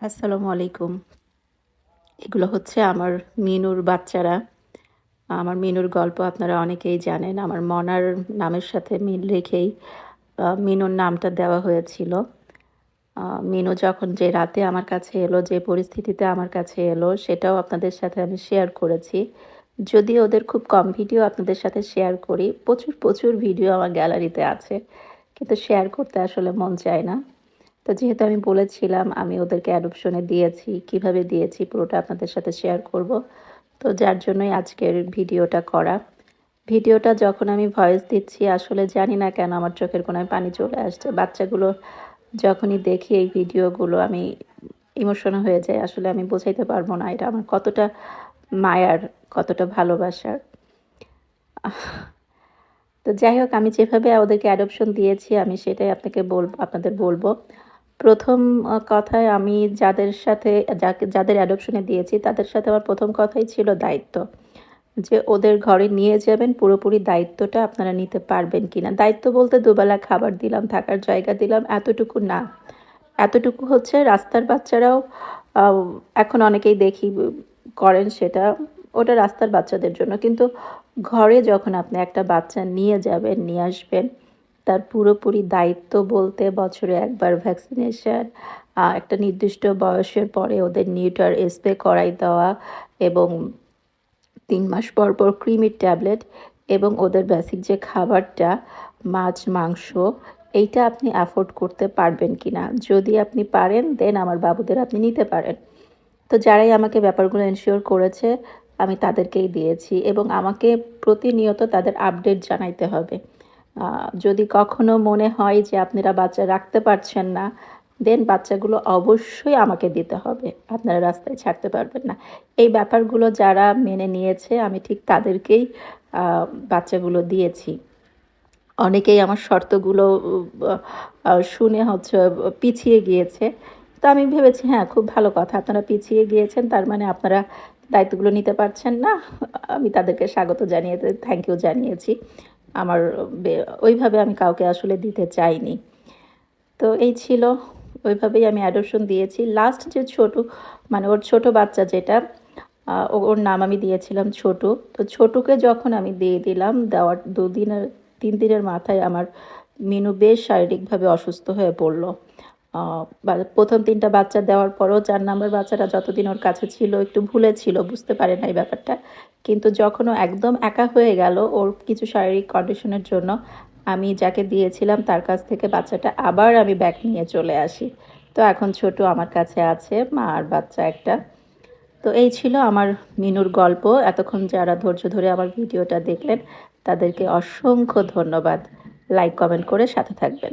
আসসালামু আলাইকুম। এগুলো হচ্ছে আমার মিনুর বাচ্চারা। আমার মিনুর গল্প আপনারা অনেকেই জানেন। আমার মনার নামের সাথে মিল রেখেই মিনুর নামটা দেওয়া হয়েছিল। মিনু যখন যে রাতে আমার কাছে এলো, যে পরিস্থিতিতে আমার কাছে এলো, সেটাও আপনাদের সাথে আমি শেয়ার করেছি। যদিও ওদের খুব কম ভিডিও আপনাদের সাথে শেয়ার করি। প্রচুর ভিডিও আমার গ্যালারিতে আছে। কিন্তু শেয়ার করতে আসলে মন চায় না। তো যেহেতু আমি বলেছিলাম আমি ওদেরকে অ্যাডপশনে দিয়েছি, কিভাবে দিয়েছি পুরোটা আপনাদের সাথে শেয়ার করব। তো যার জন্যই আজকের ভিডিওটা করা। ভিডিওটা যখন আমি ভয়েস দিচ্ছি আসলে জানি না কেন আমার চোখের কোণায় পানি চলে আসছে। বাচ্চাগুলো যখনই দেখি এই ভিডিওগুলো আমি ইমোশনাল হয়ে যাই। আসলে আমি বোঝাইতে পারবো না এটা আমার কতটা মায়ার, কতটা ভালোবাসার। তো যাই হোক, আমি যেভাবে ওদেরকে অ্যাডপশন দিয়েছি আমি সেটাই আপনাদের বলবো। প্রথম কথায় আমি যাদের অ্যাডপশনে দিয়েছি তাদের সাথে আমার প্রথম কথাই ছিল দায়িত্ব। যে ওদের ঘরে নিয়ে যাবেন, পুরোপুরি দায়িত্বটা আপনারা নিতে পারবেন কিনা। দায়িত্ব বলতে দুবেলা খাবার দিলাম, থাকার জায়গা দিলাম, এতটুকু না। এতটুকু হচ্ছে রাস্তার বাচ্চারাও এখন অনেকেই দেখি করেন সেটা। ওটা রাস্তার বাচ্চাদের জন্য। কিন্তু ঘরে যখন আপনি একটা বাচ্চা নিয়ে যাবেন, নিয়ে আসবেন, তার পুরোপুরি দায়িত্ব বলতে বছরে একবার ভ্যাকসিনেশন, একটা নির্দিষ্ট বয়সের পরে ওদের নিউটার স্প্রে করাই দেওয়া, এবং ৩ মাস পর পর কৃমির ট্যাবলেট, এবং ওদের বেসিক যে খাবারটা মাছ, মাংস, এইটা আপনি অ্যাফোর্ড করতে পারবেন কিনা। যদি আপনি পারেন দেন আমার বাবুদের আপনি নিতে পারেন। তো যারাই আমাকে ব্যাপারগুলো এনশিওর করেছে আমি তাদেরকেই দিয়েছি, এবং আমাকে প্রতিনিয়ত তাদের আপডেট জানাইতে হবে। যদি কখনো মনে হয় যে আপনারা বাচ্চা রাখতে পারছেন না, দেন বাচ্চাগুলো অবশ্যই আমাকে দিতে হবে। আপনারা রাস্তায় ছাড়তে পারবেন না। এই ব্যাপারগুলো যারা মেনে নিয়েছে আমি ঠিক তাদেরকেই বাচ্চাগুলো দিয়েছি। অনেকেই আমার শর্তগুলো শুনে হচ্ছে পিছিয়ে গিয়েছে। তো আমি ভেবেছি হ্যাঁ, খুব ভালো কথা। আপনারা পিছিয়ে গিয়েছেন, তার মানে আপনারা দায়িত্বগুলো নিতে পারছেন না। আমি তাদেরকে স্বাগত জানিয়ে থ্যাংক ইউ জানিয়েছি। আমার ওইভাবে আমি কাউকে আসলে দিতে চাইনি। তো এই ছিল, ওইভাবেই আমি অ্যাডপশন দিয়েছি। লাস্ট যে ছোটু, মানে ওর ছোট বাচ্চা যেটা, ওর নাম আমি দিয়েছিলাম ছোটু। তো ছোটুকে যখন আমি দিয়ে দিলাম, দেওয়ার 3 দিনের মাথায় আমার মিনু বেশ শারীরিকভাবে অসুস্থ হয়ে পড়লো। প্রথম 3টা বাচ্চা দেওয়ার পরেও 4 নম্বর বাচ্চাটা যতদিন ওর কাছে ছিল একটু ভুলে ছিল, বুঝতে পারে না এই ব্যাপারটা। কিন্তু যখন ও একদম একা হয়ে গেল ওর কিছু শারীরিক কন্ডিশনের জন্য, আমি যাকে দিয়েছিলাম তার কাছ থেকে বাচ্চাটা আবার আমি ব্যাক নিয়ে চলে আসি। তো এখন ছোট আমার কাছে আছে, মা আর বাচ্চা একটা। তো এই ছিল আমার মিনুর গল্প। এতক্ষণ যারা ধৈর্য ধরে আমার ভিডিওটা দেখলেন তাদেরকে অসংখ্য ধন্যবাদ। লাইক কমেন্ট করে সাথে থাকবেন।